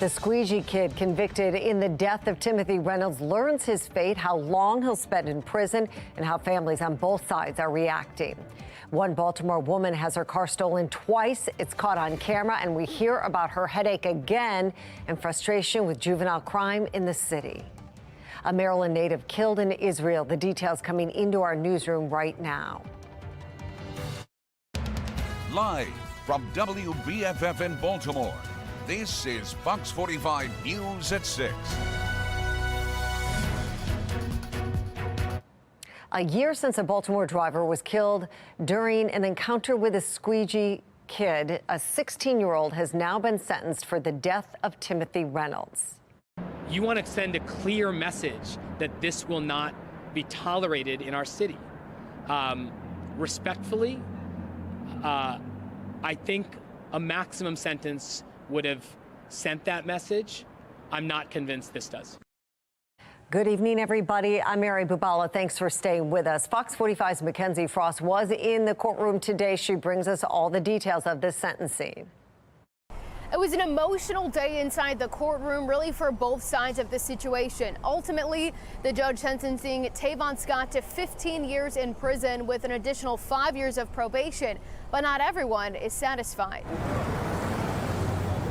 The Squeegee kid convicted in the death of Timothy Reynolds learns his fate, how long he'll spend in prison, and how families on both sides are reacting. One Baltimore woman has her car stolen twice. It's caught on camera, and we hear about her headache again and frustration with juvenile crime in the city. A Maryland native killed in Israel. The details coming into our newsroom right now. Live from WBFF in Baltimore, this is Fox 45 News at 6. A year since a Baltimore driver was killed during an encounter with a Squeegee kid, a 16-year-old has now been sentenced for the death of Timothy Reynolds. You want to send a clear message that this will not be tolerated in our city. Respectfully, I think a maximum sentence would have sent that message. I'm not convinced this does. Good evening, everybody. I'm Mary Bubala. Thanks for staying with us. Fox 45's Mackenzie Frost was in the courtroom today. She brings us all the details of this sentencing. It was an emotional day inside the courtroom, really, for both sides of the situation. Ultimately, the judge sentencing Tavon Scott to 15 years in prison with an additional 5 years of probation. But not everyone is satisfied.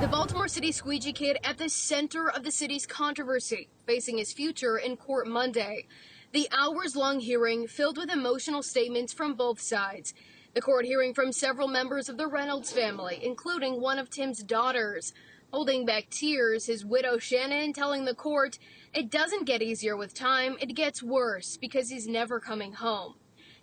The Baltimore City Squeegee kid at the center of the city's controversy, facing his future in court Monday. The hours-long hearing filled with emotional statements from both sides. The court hearing from several members of the Reynolds family, including one of Tim's daughters. Holding back tears, his widow Shannon telling the court, it doesn't get easier with time, it gets worse because he's never coming home.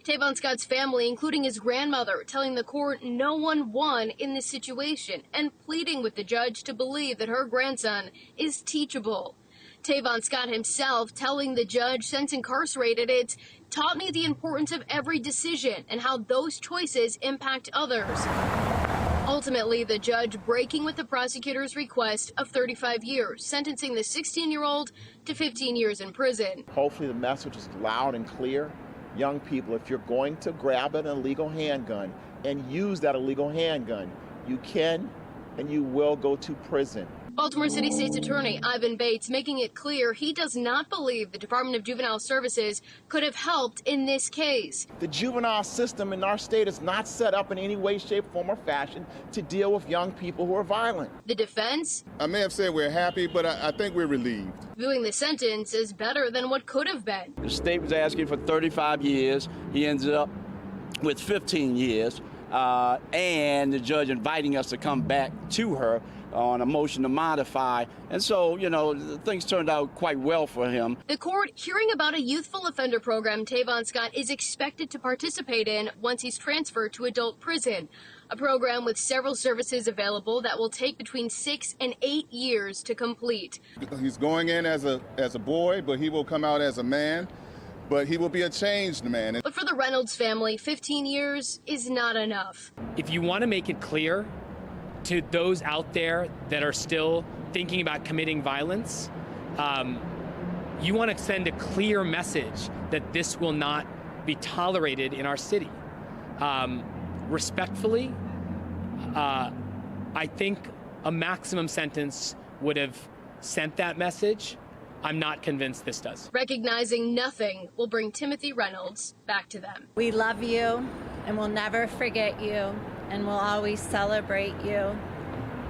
Tavon Scott's family, including his grandmother, telling the court no one won in this situation and pleading with the judge to believe that her grandson is teachable. Tavon Scott himself telling the judge, since incarcerated, it's taught me the importance of every decision and how those choices impact others. Ultimately, the judge breaking with the prosecutor's request of 35 years, sentencing the 16-year-old to 15 years in prison. Hopefully the message is loud and clear. Young people, if you're going to grab an illegal handgun and use that illegal handgun, you can and you will go to prison. Baltimore City State's Attorney Ivan Bates making it clear he does not believe the Department of Juvenile Services could have helped in this case. The juvenile system in our state is not set up in any way, shape, form, or fashion to deal with young people who are violent. The defense? I may have said we're happy, but I think we're relieved. Viewing the sentence as better than what could have been. The state was asking for 35 years. He ended up with 15 years. And the judge inviting us to come back to her on a motion to modify. And so, you know, things turned out quite well for him. The court hearing about a youthful offender program Tavon Scott is expected to participate in once he's transferred to adult prison. A program with several services available that will take between 6 and 8 years to complete. He's going in as a boy, but he will come out as a man. But he will be a changed man. But for the Reynolds family, 15 years is not enough. If you want to make it clear to those out there that are still thinking about committing violence, you want to send a clear message that this will not be tolerated in our city. Respectfully, I think a maximum sentence would have sent that message. I'm not convinced this does. Recognizing nothing will bring Timothy Reynolds back to them. We love you, and we'll never forget you, and we'll always celebrate you,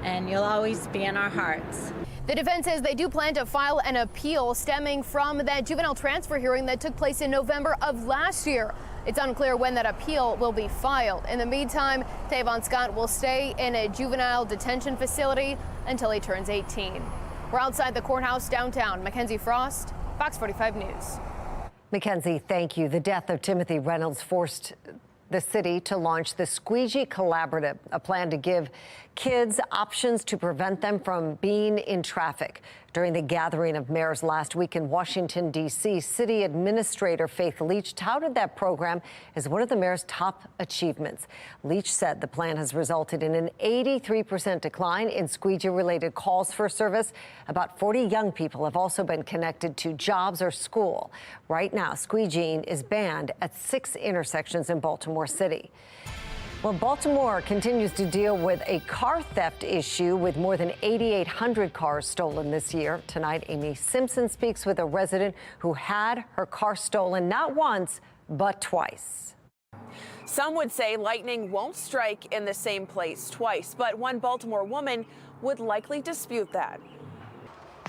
and you'll always be in our hearts. The defense says they do plan to file an appeal stemming from that juvenile transfer hearing that took place in November of last year. It's unclear when that appeal will be filed. In the meantime, Tavon Scott will stay in a juvenile detention facility until he turns 18. We're outside the courthouse downtown. Mackenzie Frost, Fox 45 News. Mackenzie, thank you. The death of Timothy Reynolds forced the city to launch the Squeegee Collaborative, a plan to give kids options to prevent them from being in traffic. During the gathering of mayors last week in Washington, D.C., City Administrator Faith Leach touted that program as one of the mayor's top achievements. Leach said the plan has resulted in an 83% decline in Squeegee-related calls for service. About 40 young people have also been connected to jobs or school. Right now, squeegeeing is banned at 6 intersections in Baltimore City. Well, Baltimore continues to deal with a car theft issue with more than 8,800 cars stolen this year. Tonight, Amy Simpson speaks with a resident who had her car stolen not once, but twice. Some would say lightning won't strike in the same place twice, but one Baltimore woman would likely dispute that.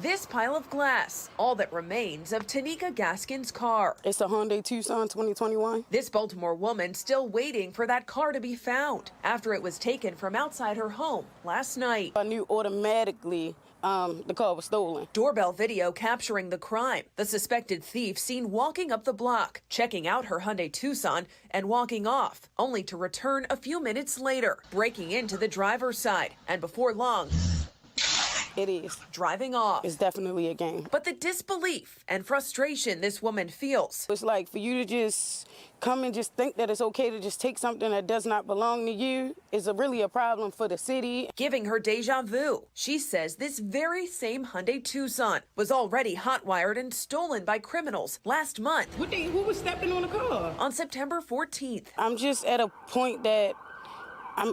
This pile of glass, all that remains of Tanika Gaskin's car. It's a Hyundai Tucson 2021. This Baltimore woman still waiting for that car to be found after it was taken from outside her home last night. I knew automatically the car was stolen. Doorbell video capturing the crime. The suspected thief seen walking up the block, checking out her Hyundai Tucson and walking off, only to return a few minutes later, breaking into the driver's side, and before long, it is. Driving off. It's definitely a game. But the disbelief and frustration this woman feels. It's like for you to just come and just think that it's okay to just take something that does not belong to you is really a problem for the city. Giving her deja vu. She says this very same Hyundai Tucson was already hotwired and stolen by criminals last month. Who was stepping on the car? On September 14th. I'm just at a point that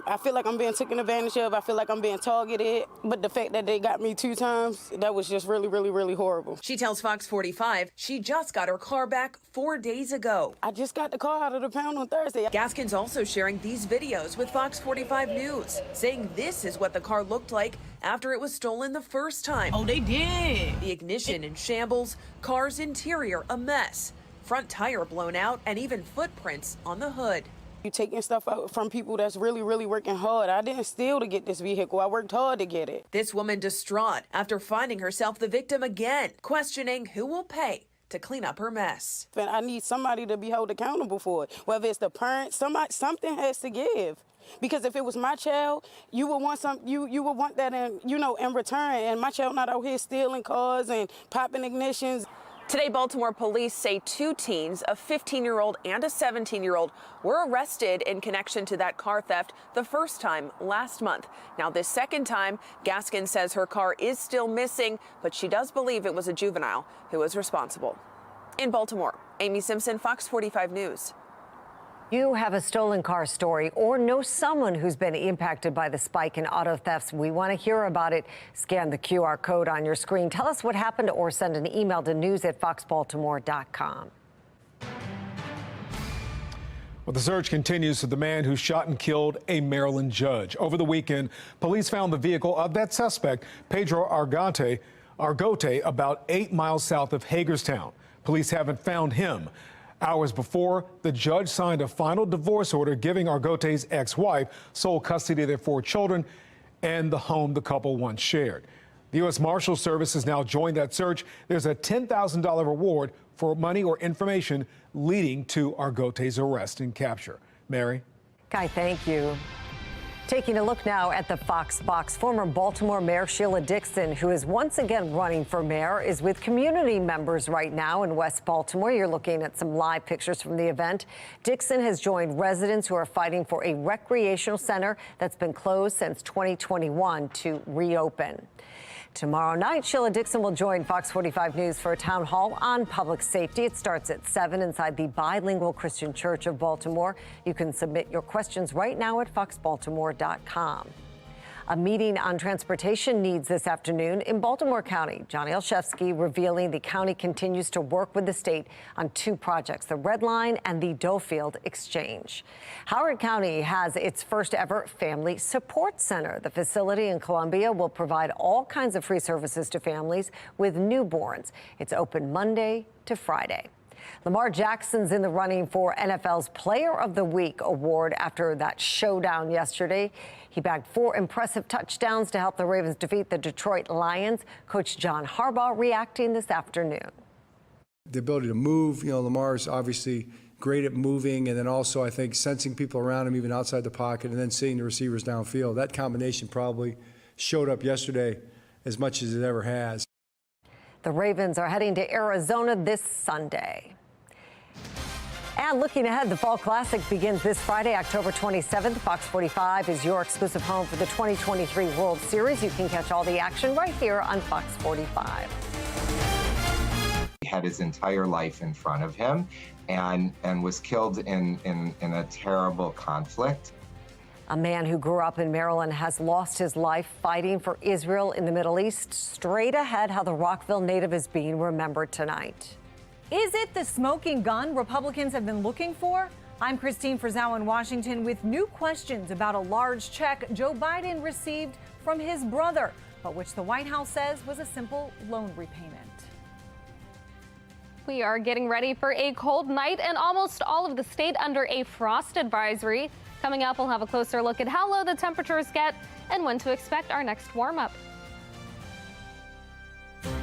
I feel like I'm being taken advantage of. I feel like I'm being targeted. But the fact that they got me 2 times, that was just really, really, really horrible. She tells FOX45 she just got her car back 4 days ago. I just got the car out of the pound on Thursday. Gaskin's also sharing these videos with FOX45 News, saying this is what the car looked like after it was stolen the first time. Oh, they did. The ignition in shambles, car's interior a mess, front tire blown out, and even footprints on the hood. You're taking stuff out from people that's really, really working hard. I didn't steal to get this vehicle. I worked hard to get it. This woman distraught after finding herself the victim again, questioning who will pay to clean up her mess. And I need somebody to be held accountable for it, whether it's the parents, something has to give. Because if it was my child, you would want you would want that in return. And my child not out here stealing cars and popping ignitions. Today, Baltimore police say 2 teens, a 15-year-old and a 17-year-old, were arrested in connection to that car theft the first time last month. Now, this second time, Gaskin says her car is still missing, but she does believe it was a juvenile who was responsible. In Baltimore, Amy Simpson, FOX45 News. You have a stolen car story or know someone who's been impacted by the spike in auto thefts. We want to hear about it. Scan the QR code on your screen. Tell us what happened or send an email to news@foxbaltimore.com. Well, the search continues for the man who shot and killed a Maryland judge. Over the weekend, police found the vehicle of that suspect, Pedro Argote, about 8 miles south of Hagerstown. Police haven't found him. Hours before, the judge signed a final divorce order giving Argote's ex-wife sole custody of their 4 children and the home the couple once shared. The U.S. Marshals Service has now joined that search. There's a $10,000 reward for money or information leading to Argote's arrest and capture. Mary? Guy, thank you. Taking a look now at the Fox Box, former Baltimore Mayor Sheila Dixon, who is once again running for mayor, is with community members right now in West Baltimore. You're looking at some live pictures from the event. Dixon has joined residents who are fighting for a recreational center that's been closed since 2021 to reopen. Tomorrow night, Sheila Dixon will join Fox 45 News for a town hall on public safety. It starts at 7 inside the Bilingual Christian Church of Baltimore. You can submit your questions right now at foxbaltimore.com. A meeting on transportation needs this afternoon in Baltimore County. Johnny Olszewski revealing the county continues to work with the state on 2 projects, the Red Line and the Doefield Exchange. Howard County has its first ever family support center. The facility in Columbia will provide all kinds of free services to families with newborns. It's open Monday to Friday. Lamar Jackson's in the running for NFL's Player of the Week award after that showdown yesterday. He bagged 4 impressive touchdowns to help the Ravens defeat the Detroit Lions. Coach John Harbaugh reacting this afternoon. The ability to move, Lamar's obviously great at moving, and then also I think sensing people around him even outside the pocket and then seeing the receivers downfield. That combination probably showed up yesterday as much as it ever has. The Ravens are heading to Arizona this Sunday. And looking ahead, the Fall Classic begins this Friday, October 27th. Fox 45 is your exclusive home for the 2023 World Series. You can catch all the action right here on Fox 45. He had his entire life in front of him and was killed in a terrible conflict. A man who grew up in Maryland has lost his life fighting for Israel in the Middle East. Straight ahead, how the Rockville native is being remembered tonight. Is it the smoking gun Republicans have been looking for? I'm Christine Frizzau in Washington with new questions about a large check Joe Biden received from his brother, but which the White House says was a simple loan repayment. We are getting ready for a cold night and almost all of the state under a frost advisory. Coming up, we'll have a closer look at how low the temperatures get and when to expect our next warm-up.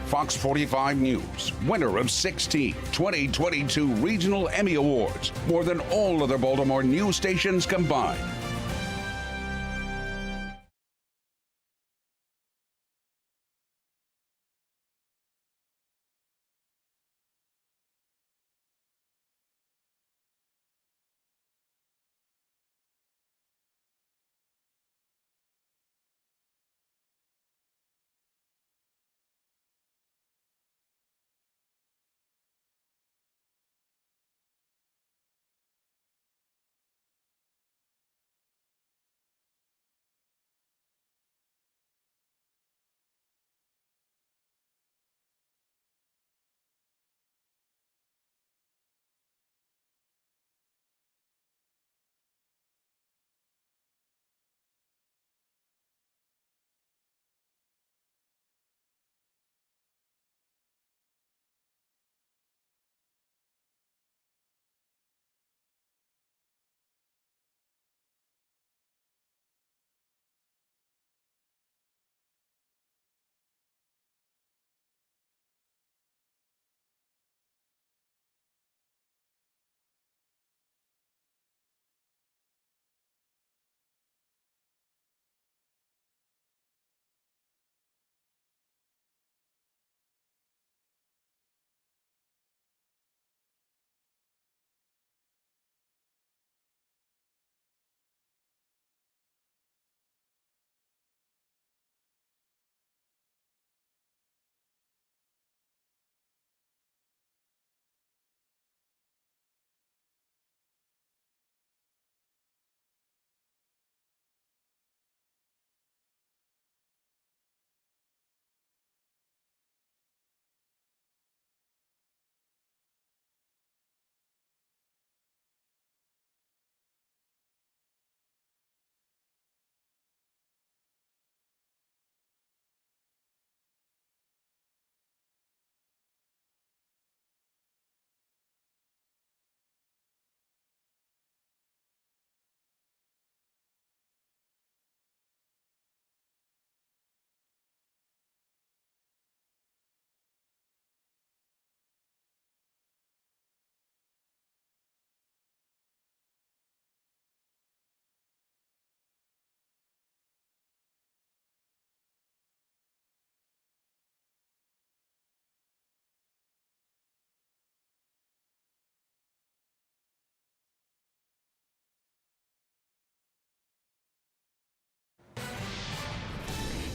Fox 45 News, winner of 16 2022 Regional Emmy Awards, more than all other Baltimore news stations combined.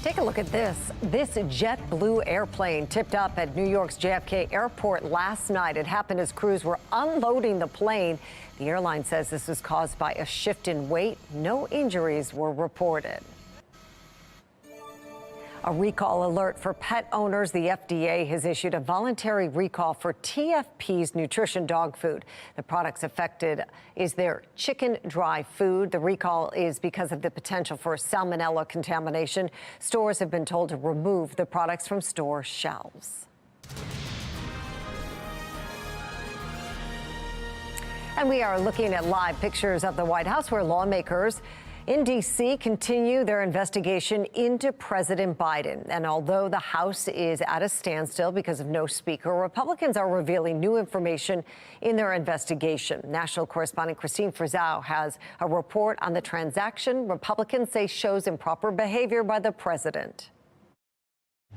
Take a look at this. This JetBlue airplane tipped up at New York's JFK Airport last night. It happened as crews were unloading the plane. The airline says this was caused by a shift in weight. No injuries were reported. A recall alert for pet owners. The FDA has issued a voluntary recall for TFP's nutrition dog food. The products affected is their chicken dry food. The recall is because of the potential for salmonella contamination. Stores have been told to remove the products from store shelves. And we are looking at live pictures of the White House where lawmakers in D.C. continue their investigation into President Biden. And although the House is at a standstill because of no speaker, Republicans are revealing new information in their investigation. National correspondent Christine Frizzau has a report on the transaction Republicans say shows improper behavior by the president.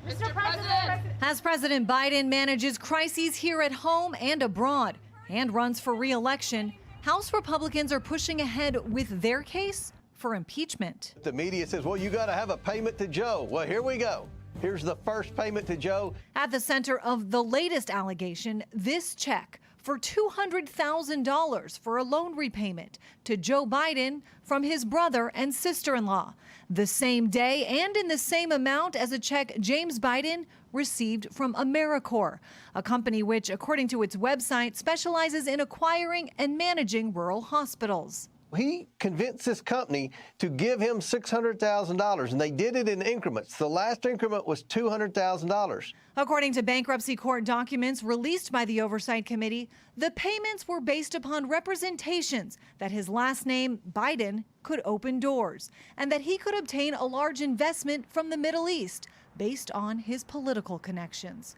Mr. President! As President Biden manages crises here at home and abroad and runs for re-election, House Republicans are pushing ahead with their case for impeachment. The media says, well, you got to have a payment to Joe. Well, here we go. Here's the first payment to Joe. At the center of the latest allegation, this check for $200,000 for a loan repayment to Joe Biden from his brother and sister-in-law, the same day and in the same amount as a check James Biden received from AmeriCorps, a company which, according to its website, specializes in acquiring and managing rural hospitals. He convinced this company to give him $600,000, and they did it in increments. The last increment was $200,000. According to bankruptcy court documents released by the Oversight Committee, the payments were based upon representations that his last name, Biden, could open doors and that he could obtain a large investment from the Middle East based on his political connections.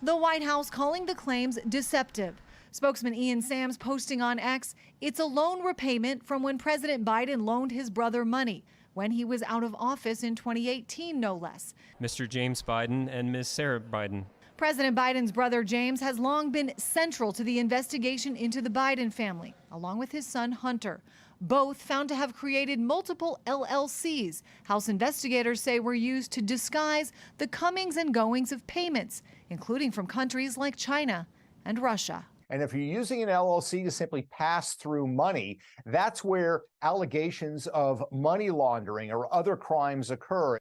The White House calling the claims deceptive. Spokesman Ian Sams posting on X, it's a loan repayment from when President Biden loaned his brother money when he was out of office in 2018, no less. Mr. James Biden and Ms. Sarah Biden. President Biden's brother James has long been central to the investigation into the Biden family, along with his son Hunter. Both found to have created multiple LLCs, House investigators say were used to disguise the comings and goings of payments, including from countries like China and Russia. And if you're using an LLC to simply pass through money, that's where allegations of money laundering or other crimes occur.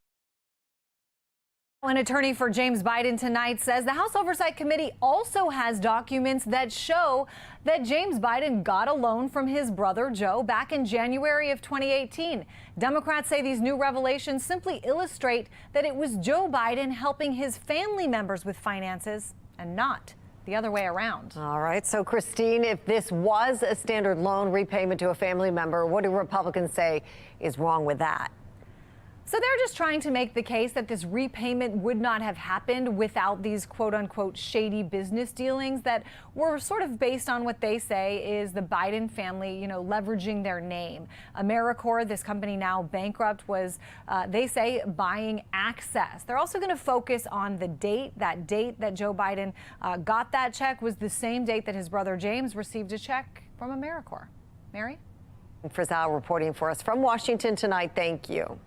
An attorney for James Biden tonight says the House Oversight Committee also has documents that show that James Biden got a loan from his brother Joe back in January of 2018. Democrats say these new revelations simply illustrate that it was Joe Biden helping his family members with finances and not the other way around. All right. So, Christine, if this was a standard loan repayment to a family member, what do Republicans say is wrong with that? So they're just trying to make the case that this repayment would not have happened without these quote unquote shady business dealings that were sort of based on what they say is the Biden family, leveraging their name. AmeriCorps, this company now bankrupt, was, they say, buying access. They're also going to focus on the date. That date that Joe Biden got that check was the same date that his brother James received a check from AmeriCorps. Mary? Frizzell reporting for us from Washington tonight. Thank you.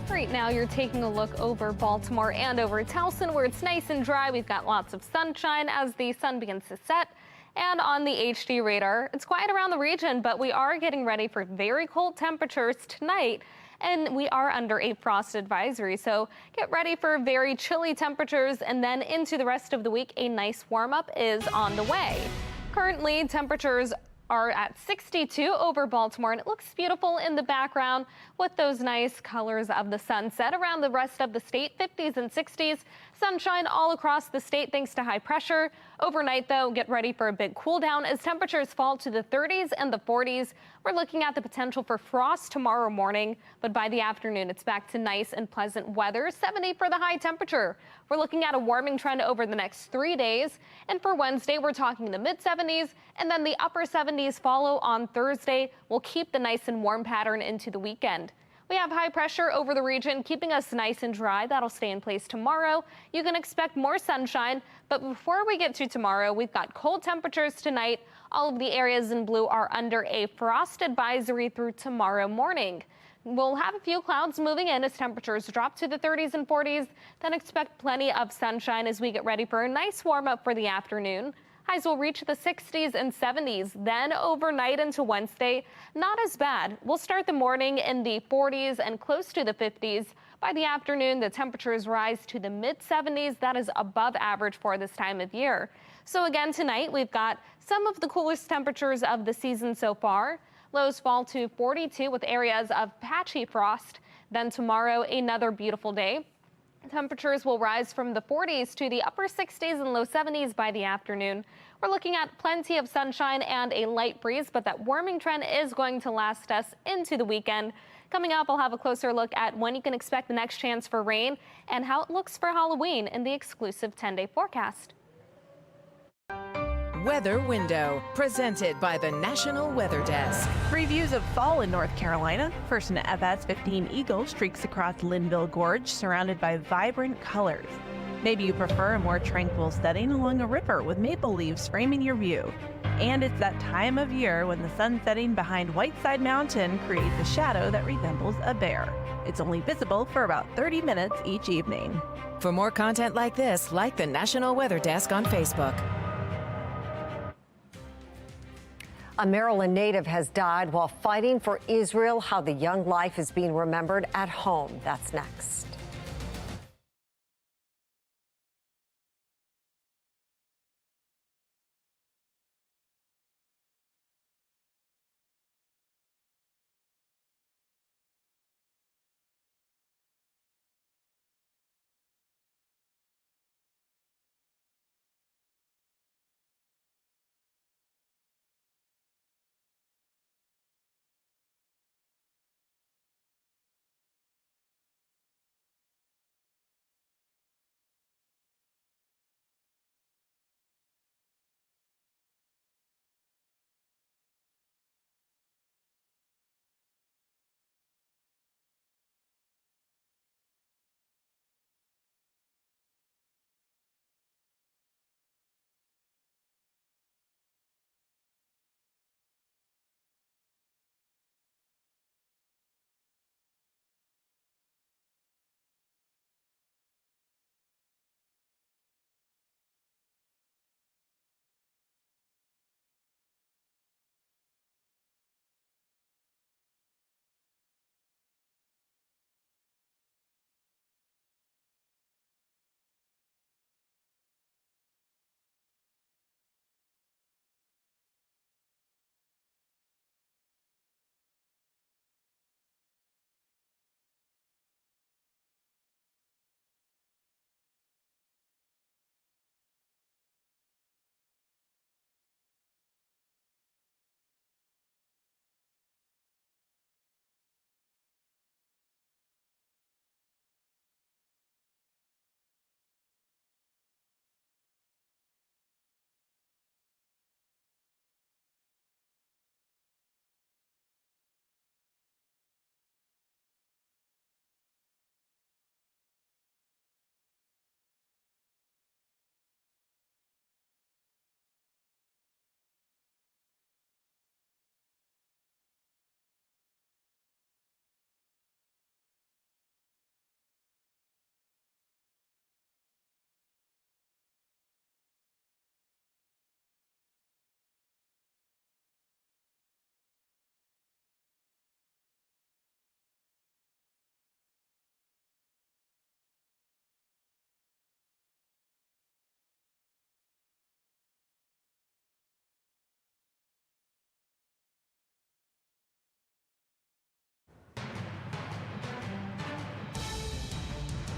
Right now, you're taking a look over Baltimore and over Towson, where it's nice and dry. We've got lots of sunshine as the sun begins to set. And on the HD radar, it's quiet around the region, but we are getting ready for very cold temperatures tonight. And we are under a frost advisory, so get ready for very chilly temperatures. And then into the rest of the week, a nice warm up is on the way. Currently, temperatures are at 62 over Baltimore, and it looks beautiful in the background with those nice colors of the sunset. Around the rest of the state, 50s and 60s. Sunshine all across the state thanks to high pressure. Overnight, though, get ready for a big cool down as temperatures fall to the 30s and the 40s. We're looking at the potential for frost tomorrow morning, but by the afternoon, it's back to nice and pleasant weather. 70 for the high temperature. We're looking at a warming trend over the next 3 days. And for Wednesday, we're talking the mid 70s, and then the upper 70s follow on Thursday. We'll keep the nice and warm pattern into the weekend. We have high pressure over the region, keeping us nice and dry. That'll stay in place tomorrow. You can expect more sunshine, but before we get to tomorrow, we've got cold temperatures tonight. All of the areas in blue are under a frost advisory through tomorrow morning. We'll have a few clouds moving in as temperatures drop to the 30s and 40s. Then expect plenty of sunshine as we get ready for a nice warm up for the afternoon. Highs will reach the 60s and 70s. Then overnight into Wednesday, not as bad. We'll start the morning in the 40s and close to the 50s. By the afternoon, the temperatures rise to the mid 70s. That is above average for this time of year. So again, tonight we've got some of the coolest temperatures of the season so far. Lows fall to 42 with areas of patchy frost. Then tomorrow, another beautiful day. Temperatures will rise from the 40s to the upper 60s and low 70s by the afternoon. We're looking at plenty of sunshine and a light breeze, but that warming trend is going to last us into the weekend. Coming up, I'll have a closer look at when you can expect the next chance for rain and how it looks for Halloween in the exclusive 10-day forecast. Weather Window, presented by the National Weather Desk. Previews of fall in North Carolina. First an FS-15 Eagle streaks across Linville Gorge, surrounded by vibrant colors. Maybe you prefer a more tranquil setting along a river with maple leaves framing your view. And it's that time of year when the sun setting behind Whiteside Mountain creates a shadow that resembles a bear. It's only visible for about 30 minutes each evening. For more content like this, like the National Weather Desk on Facebook. A Maryland native has died while fighting for Israel. How the young life is being remembered at home. That's next.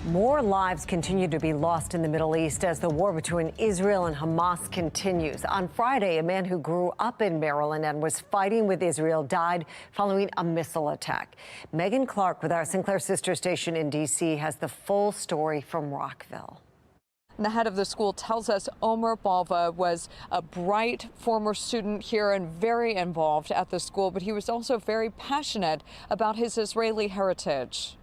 More lives continue to be lost in the Middle East as the war between Israel and Hamas continues. On Friday, a man who grew up in Maryland and was fighting with Israel died following a missile attack. Megan Clark with our Sinclair sister station in D.C. has the full story from Rockville. The head of the school tells us Omer Balva was a bright former student here and very involved at the school, but he was also very passionate about his Israeli heritage.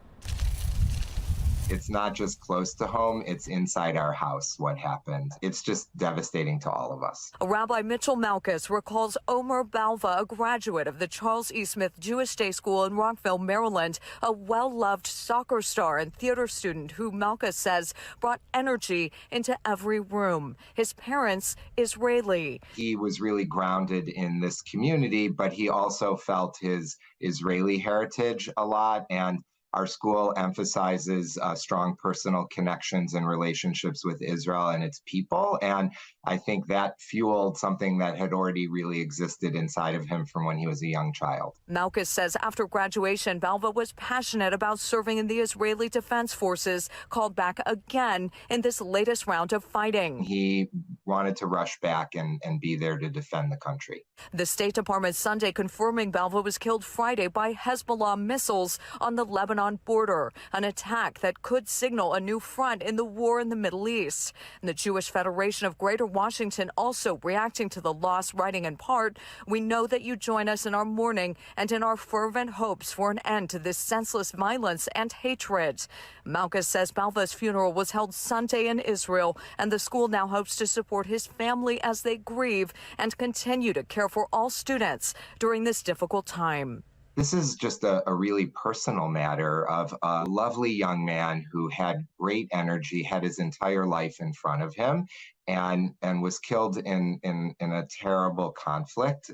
It's not just close to home, it's inside our house what happened. It's just devastating to all of us. Rabbi Mitchell Malkus recalls Omer Balva, a graduate of the Charles E. Smith Jewish Day School in Rockville, Maryland, a well-loved soccer star and theater student who Malkus says brought energy into every room. His parents, Israeli. He was really grounded in this community, but he also felt his Israeli heritage a lot, and our school emphasizes strong personal connections and relationships with Israel and its people. And I think that fueled something that had already really existed inside of him from when he was a young child. Malkus says after graduation, Balva was passionate about serving in the Israeli Defense Forces, called back again in this latest round of fighting. He wanted to rush back and be there to defend the country. The State Department Sunday confirming Balva was killed Friday by Hezbollah missiles on the Lebanon border, an attack that could signal a new front in the war in the Middle East. And the Jewish Federation of Greater Washington also reacting to the loss, writing in part, "We know that you join us in our mourning and in our fervent hopes for an end to this senseless violence and hatred." Malkus says Balva's funeral was held Sunday in Israel, and the school now hopes to support support his family as they grieve and continue to care for all students during this difficult time. This is just a really personal matter of a lovely young man who had great energy, had his entire life in front of him, and was killed in a terrible conflict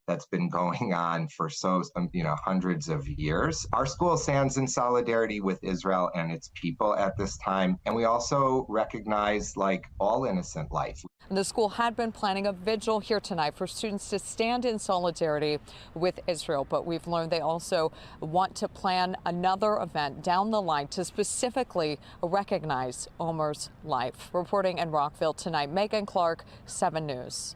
that's been going on for hundreds of years. Our school stands in solidarity with Israel and its people at this time, and we also recognize all innocent life. The school had been planning a vigil here tonight for students to stand in solidarity with Israel, but we've learned they also want to plan another event down the line to specifically recognize Omer's life. Reporting in Rockville tonight, Megan Clark, 7 News.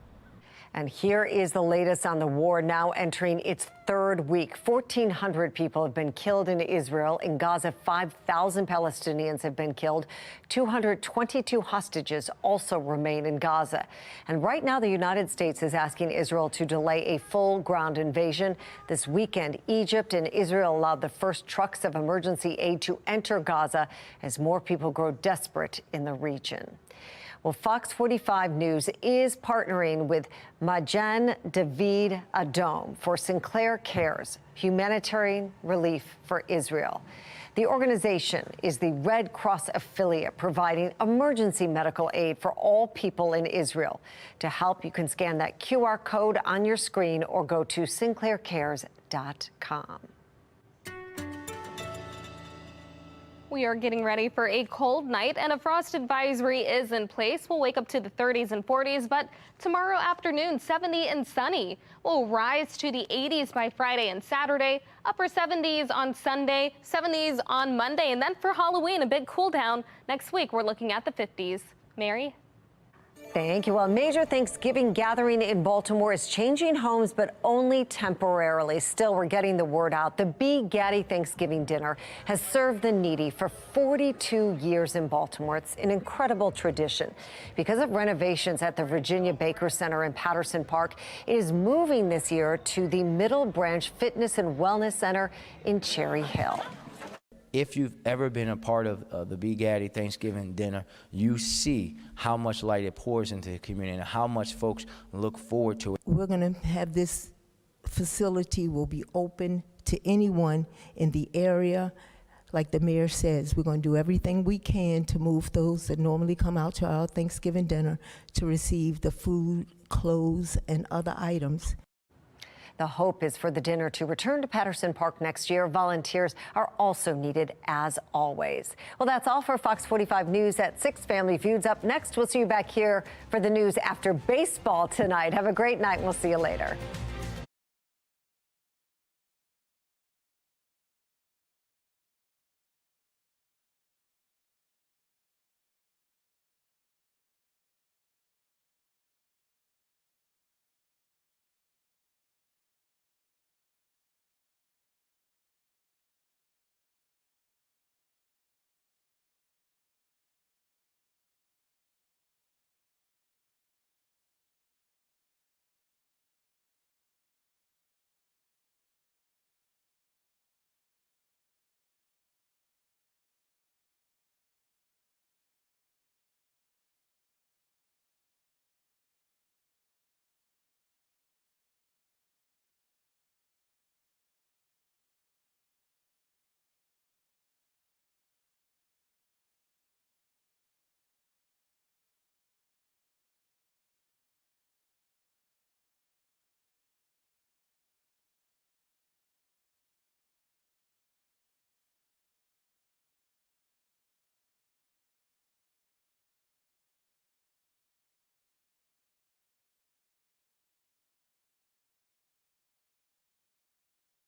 And here is the latest on the war now entering its third week. 1,400 people have been killed in Israel. In Gaza, 5,000 Palestinians have been killed. 222 hostages also remain in Gaza. And right now, the United States is asking Israel to delay a full ground invasion. This weekend, Egypt and Israel allowed the first trucks of emergency aid to enter Gaza as more people grow desperate in the region. Well, Fox 45 News is partnering with Magen David Adom for Sinclair Cares, humanitarian relief for Israel. The organization is the Red Cross affiliate providing emergency medical aid for all people in Israel. To help, you can scan that QR code on your screen or go to sinclaircares.com. We are getting ready for a cold night, and a frost advisory is in place. We'll wake up to the 30s and 40s, but tomorrow afternoon, 70 and sunny. We'll rise to the 80s by Friday and Saturday, upper 70s on Sunday, 70s on Monday, and then for Halloween, a big cool down. Next week, we're looking at the 50s. Mary? Thank you. Well, a major Thanksgiving gathering in Baltimore is changing homes, but only temporarily. Still, we're getting the word out. The B. Gaddy Thanksgiving dinner has served the needy for 42 years in Baltimore. It's an incredible tradition. Because of renovations at the Virginia Baker Center in Patterson Park, it is moving this year to the Middle Branch Fitness and Wellness Center in Cherry Hill. If you've ever been a part of the B. Gaddy Thanksgiving dinner, you see how much light it pours into the community and how much folks look forward to it. We're going to have this facility will be open to anyone in the area. Like the mayor says, we're going to do everything we can to move those that normally come out to our Thanksgiving dinner to receive the food, clothes, and other items. The hope is for the dinner to return to Patterson Park next year. Volunteers are also needed as always. Well, that's all for Fox 45 News at 6. Family Feud's up next. We'll see you back here for the news after baseball tonight. Have a great night. We'll see you later.